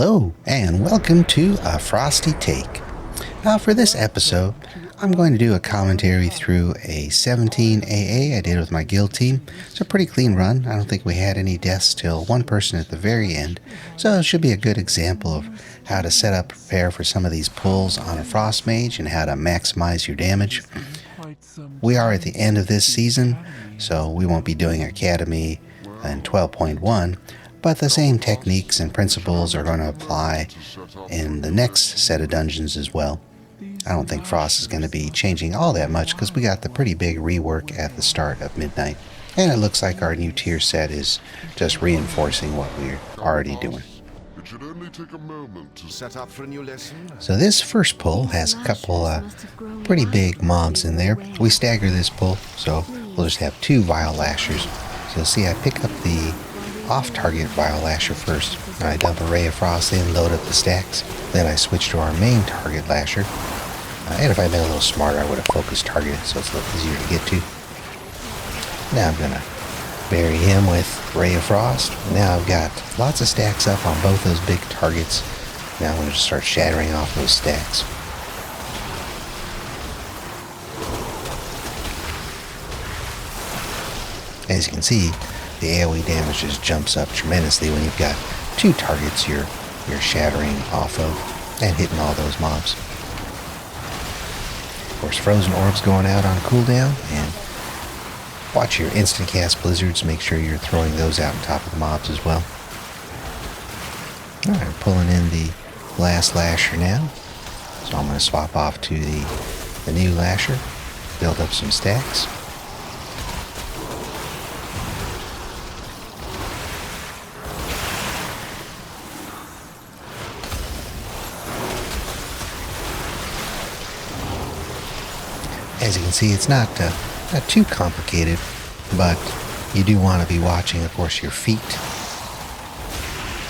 Hello, and welcome to A Frosty Take. For this episode, I'm going to do a commentary through a 17 AA I did with my guild team. It's a pretty clean run. I don't think we had any deaths till one person at the very end, so it should be a good example of how to set up, prepare for some of these pulls on a Frost Mage and how to maximize your damage. We are at the end of this season, so we won't be doing Academy in 12.1, but the same techniques and principles are going to apply in the next set of dungeons as well. I don't think Frost is going to be changing all that much because we got the pretty big rework at the start of Midnight. And it looks like our new tier set is just reinforcing what we're already doing. So this first pull has a couple pretty big mobs in there. We stagger this pull, so we'll just have two Vile Lashers. So see, I pick up the off-target Vile Lasher first. I dump a Ray of Frost in, load up the stacks. Then I switch to our main target Lasher. And if I'd been a little smarter, I would have focused targeted so it's a little easier to get to. Now I'm going to bury him with Ray of Frost. Now I've got lots of stacks up on both those big targets. Now I'm going to start shattering off those stacks. As you can see, the AoE damage just jumps up tremendously when you've got two targets you're shattering off of and hitting all those mobs. Of course, Frozen Orbs going out on cooldown, and watch your instant cast blizzards. Make sure you're throwing those out on top of the mobs as well. Alright, pulling in the last Lasher now. So I'm going to swap off to the new Lasher, build up some stacks. As you can see, it's not too complicated, but you do want to be watching, of course, your feet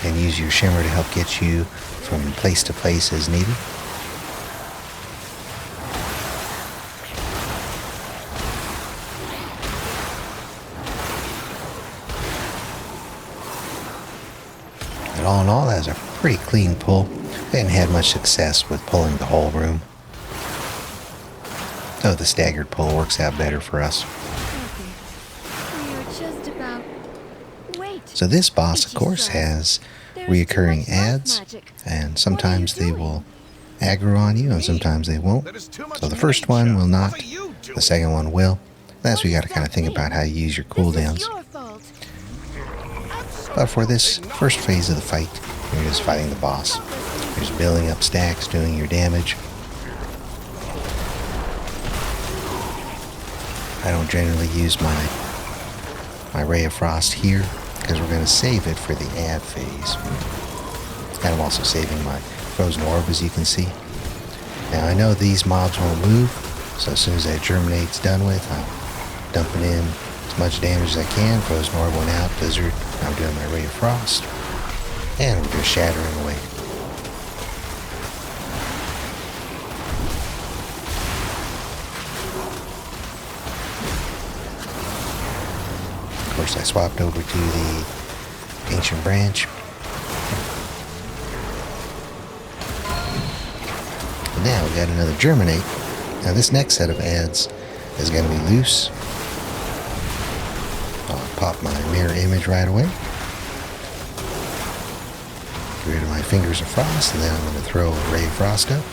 and use your shimmer to help get you from place to place as needed. And all in all, that was a pretty clean pull. We hadn't had much success with pulling the whole room. So the staggered pull works out better for us. So this boss, of course, has reoccurring adds, and sometimes they will aggro on you, and sometimes they won't. So the first one will not, the second one will. That's where you got to kind of think about how you use your cooldowns. But for this first phase of the fight, you're just fighting the boss. You're just building up stacks, doing your damage. I don't generally use my Ray of Frost here because we're going to save it for the add phase. And I'm also saving my Frozen Orb, as you can see. Now I know these mobs won't move, so as soon as that Germinate's done with, I'm dumping in as much damage as I can. Frozen Orb went out, Blizzard, I'm doing my Ray of Frost, and I'm just shattering away. Of course, I swapped over to the Ancient Branch. And now we got another Germinate. Now this next set of adds is going to be loose. I'll pop my mirror image right away. Get rid of my Fingers of Frost, and then I'm going to throw a Ray of Frost up.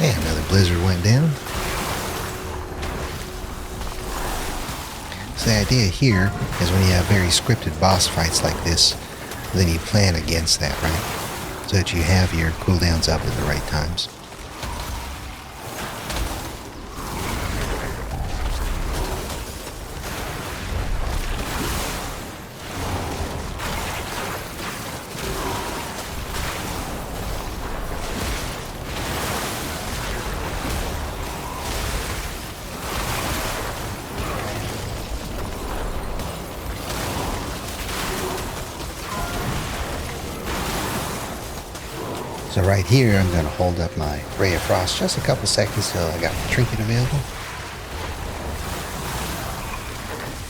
And another Blizzard went down. So the idea here is when you have very scripted boss fights like this, then you plan against that, right? So that you have your cooldowns up at the right times. So right here, I'm going to hold up my Ray of Frost just a couple seconds till I got my trinket available.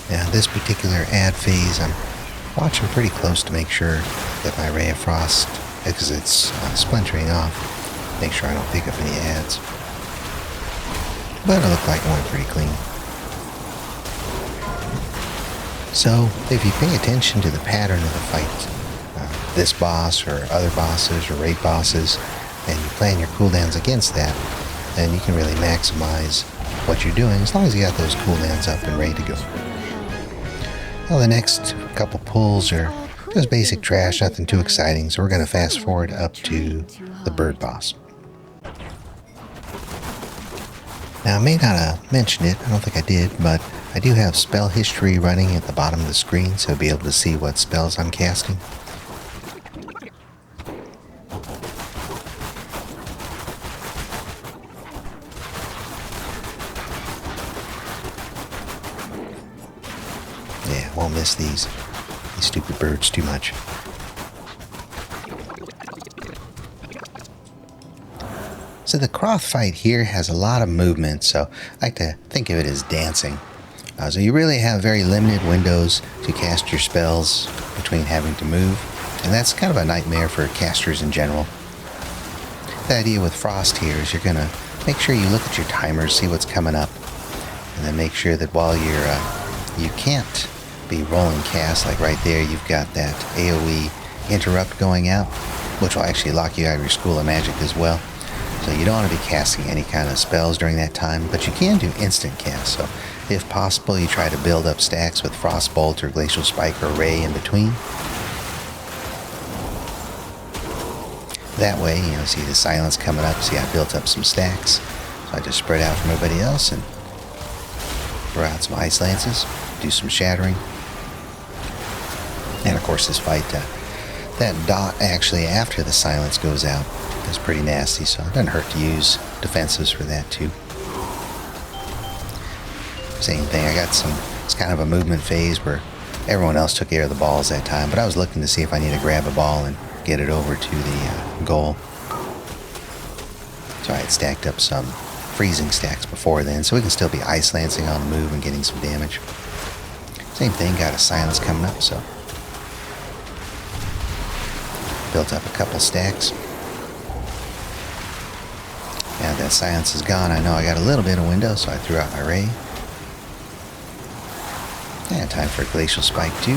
Now this particular ad phase, I'm watching pretty close to make sure that my Ray of Frost, because it's splintering off, make sure I don't pick up any ads. But it looked like it went pretty clean. So, if you pay attention to the pattern of the fight, this boss or other bosses or raid bosses, and you plan your cooldowns against that, then you can really maximize what you're doing as long as you got those cooldowns up and ready to go. Well, the next couple pulls are just basic trash, nothing too exciting, so we're going to fast forward up to the bird boss. Now, I may not have mentioned it, I don't think I did, but I do have spell history running at the bottom of the screen, so I'll be able to see what spells I'm casting. Yeah, won't miss these stupid birds too much. So the Croth fight here has a lot of movement, so I like to think of it as dancing. So you really have very limited windows to cast your spells between having to move, and that's kind of a nightmare for casters in general. The idea with Frost here is you're going to make sure you look at your timers, see what's coming up, and then make sure that while you can't be rolling cast, like right there you've got that AoE interrupt going out, which will actually lock you out of your School of Magic as well. So you don't want to be casting any kind of spells during that time, but you can do instant cast. So if possible, you try to build up stacks with Frostbolt or Glacial Spike or Ray in between. That way, see the silence coming up. See, I built up some stacks. So I just spread out from everybody else and throw out some Ice Lances, do some Shattering. And of course this fight, that dot actually after the silence goes out is pretty nasty, so it doesn't hurt to use defensives for that too. Same thing, I got it's kind of a movement phase where everyone else took care of the balls that time, but I was looking to see if I need to grab a ball and get it over to the goal. So I had stacked up some freezing stacks before then, so we can still be Ice Lancing on the move and getting some damage. Same thing, got a silence coming up, so built up a couple stacks. Now that silence is gone, I know I got a little bit of window, so I threw out my Ray. And time for a Glacial Spike too.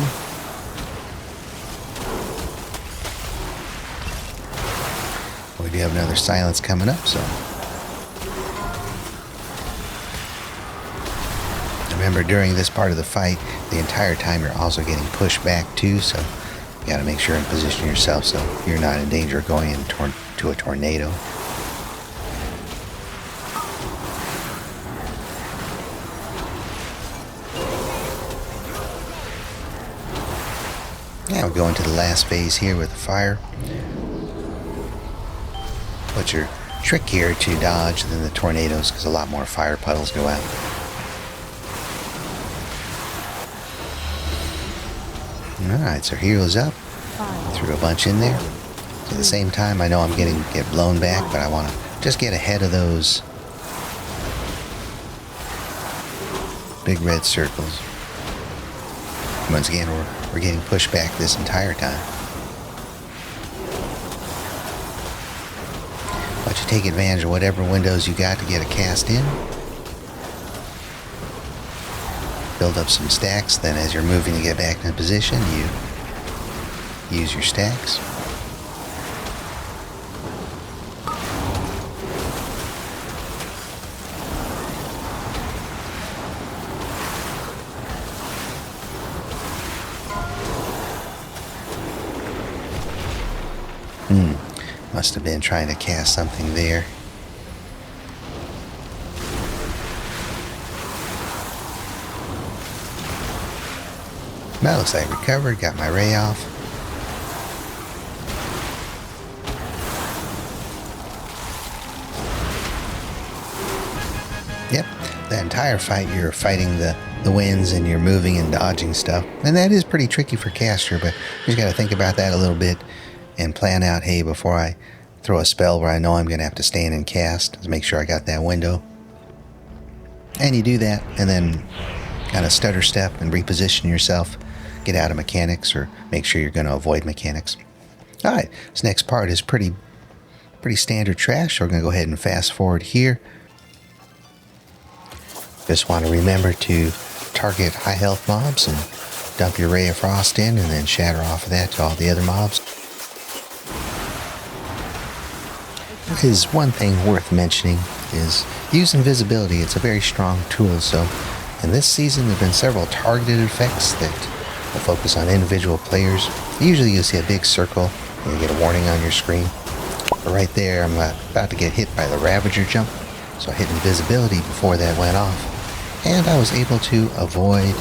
We do have another silence coming up, so remember during this part of the fight, the entire time you're also getting pushed back too, so you gotta make sure and position yourself so you're not in danger of going into a tornado. Now we're going to the last phase here with the fire, which are trickier to dodge than the tornadoes because a lot more fire puddles go out. Alright, so heroes up. Threw a bunch in there. So at the same time, I know I'm get blown back, but I want to just get ahead of those big red circles. Once again, we're getting pushed back this entire time. But you take advantage of whatever windows you got to get a cast in. Build up some stacks, then as you're moving to get back in position, you use your stacks. Must have been trying to cast something there. That looks like recovered, got my Ray off. Yep, the entire fight you're fighting the winds and you're moving and dodging stuff. And that is pretty tricky for caster, but you just got to think about that a little bit and plan out, hey, before I throw a spell where I know I'm going to have to stand and cast, to make sure I got that window. And you do that, and then kind of stutter step and reposition yourself get out of mechanics or make sure you're going to avoid mechanics. Alright, this next part is pretty standard trash, so we're going to go ahead and fast forward here. Just want to remember to target high health mobs and dump your Ray of Frost in and then shatter off of that to all the other mobs. Is one thing worth mentioning is use Invisibility. It's a very strong tool, so in this season there have been several targeted effects that will focus on individual players. Usually you'll see a big circle and you get a warning on your screen. But right there I'm about to get hit by the Ravager jump, so I hit Invisibility before that went off. And I was able to avoid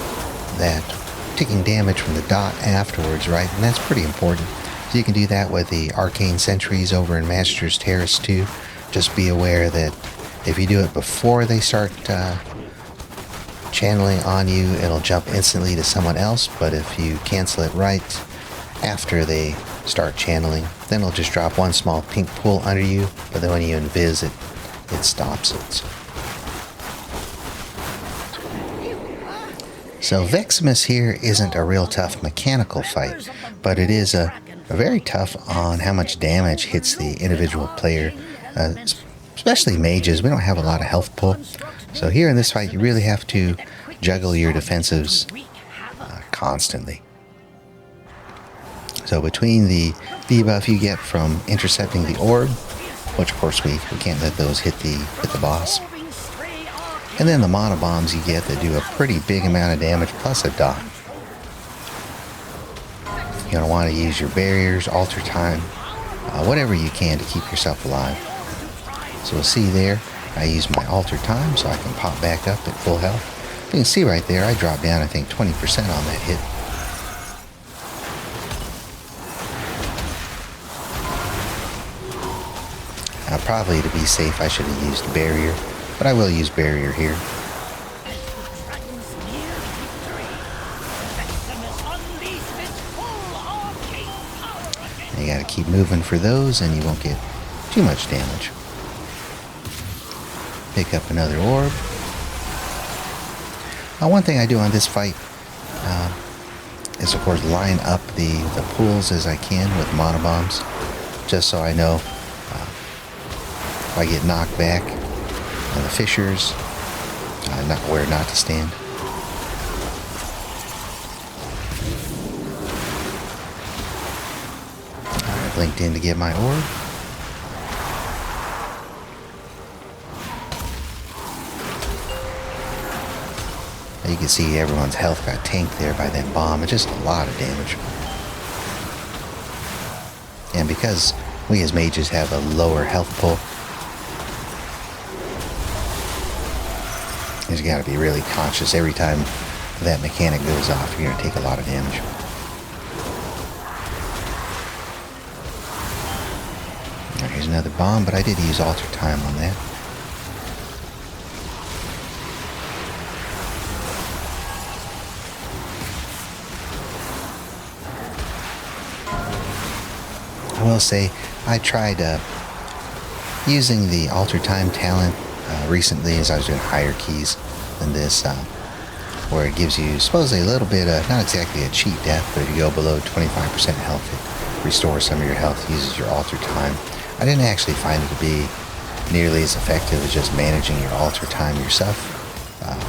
that taking damage from the dot afterwards, right? And that's pretty important. So you can do that with the Arcane Sentries over in Master's Terrace too. Just be aware that if you do it before they start channeling on you, it'll jump instantly to someone else. But if you cancel it right after they start channeling, then it'll just drop one small pink pool under you. But then when you invis it, it stops it. So Veximus here isn't a real tough mechanical fight, but it is a very tough on how much damage hits the individual player, especially mages. We don't have a lot of health pull. So here in this fight, you really have to juggle your defensives constantly. So between the debuff you get from intercepting the orb, which of course we can't let those hit the boss, and then the mana bombs you get that do a pretty big amount of damage plus a dot. You're going to want to use your barriers, alter time, whatever you can to keep yourself alive. So we'll see there, I use my alter time so I can pop back up at full health. You can see right there, I dropped down I think 20% on that hit. Probably to be safe I should have used barrier, but I will use barrier here. You gotta keep moving for those and you won't get too much damage. Pick up another orb. One thing I do on this fight is of course line up the pools as I can with mana bombs, just so I know if I get knocked back and the fissures, not where not to stand. I blinked in to get my orb. You can see everyone's health got tanked there by that bomb. It's just a lot of damage. And because we as mages have a lower health pull, you got to be really conscious every time that mechanic goes off. You're going to take a lot of damage. Here's another bomb, but I did use alter time on that. I will say I tried using the alter time talent recently as I was doing higher keys than this, where it gives you supposedly a little bit of, not exactly a cheat death, but if you go below 25% health, it restores some of your health, uses your alter time. I didn't actually find it to be nearly as effective as just managing your alter time yourself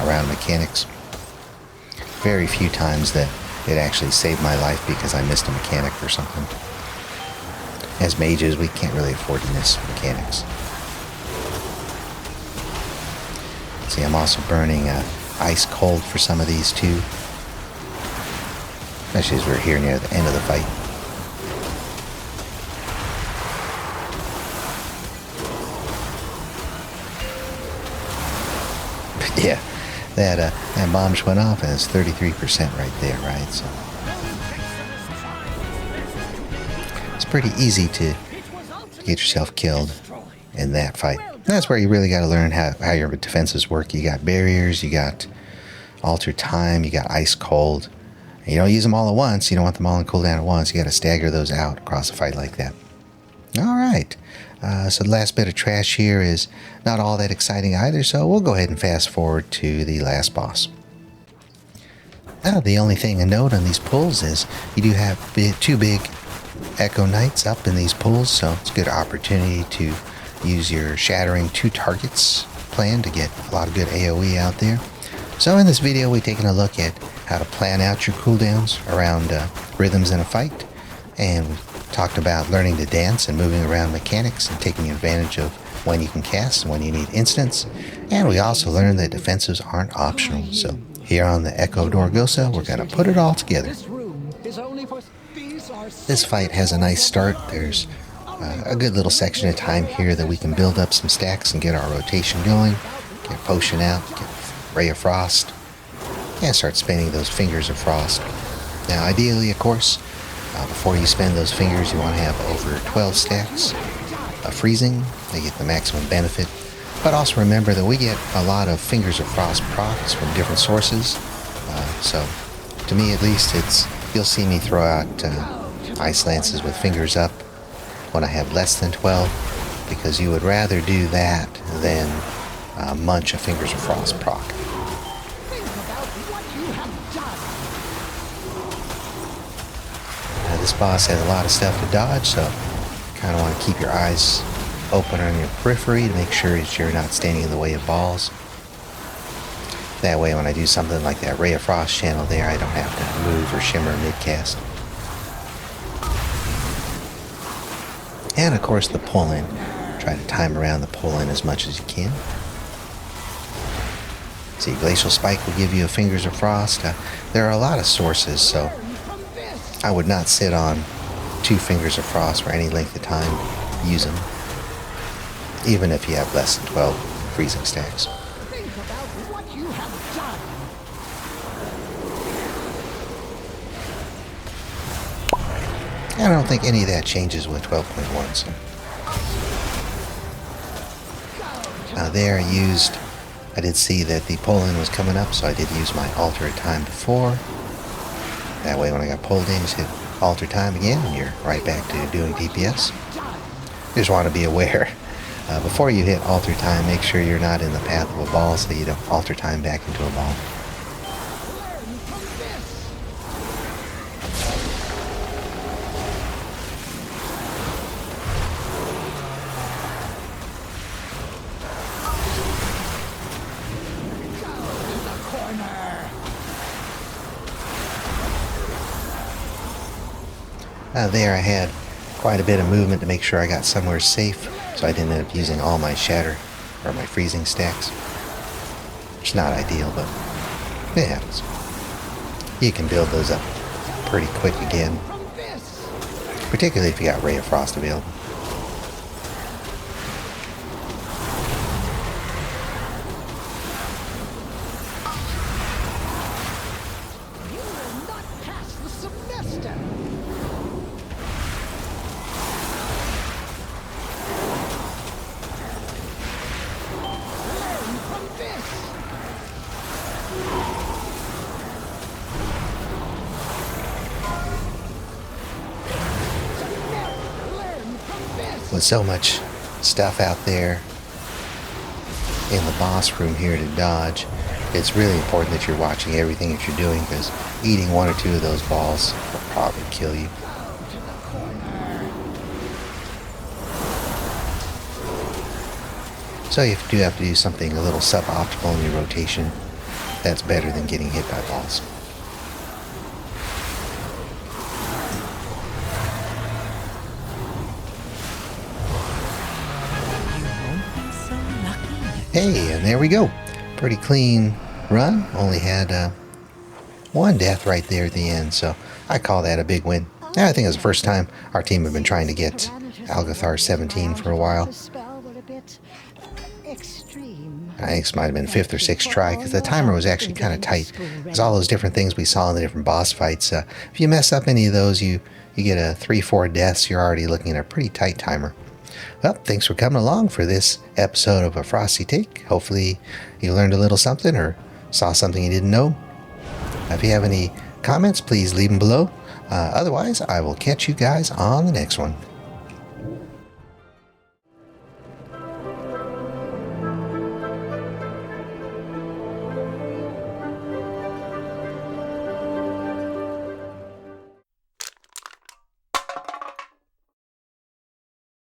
around mechanics. Very few times that it actually saved my life because I missed a mechanic or something. As mages, we can't really afford to miss mechanics. See, I'm also burning ice cold for some of these too, especially as we're here near the end of the fight. But yeah, that bomb just went off and it's 33% right there, right? So it's pretty easy to get yourself killed in that fight. That's where you really got to learn how your defenses work. You got barriers, you got alter time, you got ice cold. You don't use them all at once. You don't want them all in cooldown at once. You got to stagger those out across a fight like that. All right. So the last bit of trash here is not all that exciting either, so we'll go ahead and fast forward to the last boss. Now, the only thing to note on these pulls is you do have two big Echo Knights up in these pulls, so it's a good opportunity to use your Shattering Two Targets plan to get a lot of good AoE out there. So in this video, we're taking a look at how to plan out your cooldowns around rhythms in a fight, and we talked about learning to dance and moving around mechanics and taking advantage of when you can cast and when you need instants. And we also learned that defensives aren't optional. So here on the Echo Dorgosa, we're going to put it all together. This fight has a nice start. There's a good little section of time here that we can build up some stacks and get our rotation going, get Potion out, get Ray of Frost, and start spending those Fingers of Frost. Now ideally, of course, before you spend those fingers, you want to have over 12 stacks of freezing. They get the maximum benefit. But also remember that we get a lot of Fingers of Frost procs from different sources. So to me at least, you'll see me throw out Ice Lances with Fingers up when I have less than 12, because you would rather do that than munch a Fingers of Frost proc. This boss has a lot of stuff to dodge, so you kind of want to keep your eyes open on your periphery to make sure that you're not standing in the way of balls. That way when I do something like that Ray of Frost channel there, I don't have to move or shimmer mid-cast. And of course the pull-in. Try to time around the pull-in as much as you can. See, Glacial Spike will give you a Fingers of Frost. There are a lot of sources, so I would not sit on 2 Fingers of Frost for any length of time. Use them, even if you have less than 12 freezing stacks. Think about what you have done. I don't think any of that changes with 12.1. So. There I did see that the pull-in was coming up, so I did use my alter time before. That way when I got pulled in, just hit alter time again, and you're right back to doing DPS. You just want to be aware. Before you hit alter time, make sure you're not in the path of a ball so you don't alter time back into a ball. There I had quite a bit of movement to make sure I got somewhere safe, so I didn't end up using all my shatter or my freezing stacks. It's not ideal, but it happens. You can build those up pretty quick again, particularly if you got Ray of Frost available. With so much stuff out there in the boss room here to dodge, it's really important that you're watching everything that you're doing, because eating 1 or 2 of those balls will probably kill you. So if you do have to do something a little suboptimal in your rotation, that's better than getting hit by balls. Hey, and there we go. Pretty clean run. Only had 1 death right there at the end, so I call that a big win. I think it was the first time our team had been trying to get Algeth'ar 17 for a while. I think this might have been 5th or 6th try, because the timer was actually kind of tight. There's all those different things we saw in the different boss fights. If you mess up any of those, you get a 3-4 deaths. You're already looking at a pretty tight timer. Well, thanks for coming along for this episode of A Frosty Take. Hopefully you learned a little something or saw something you didn't know. If you have any comments, please leave them below. Otherwise, I will catch you guys on the next one.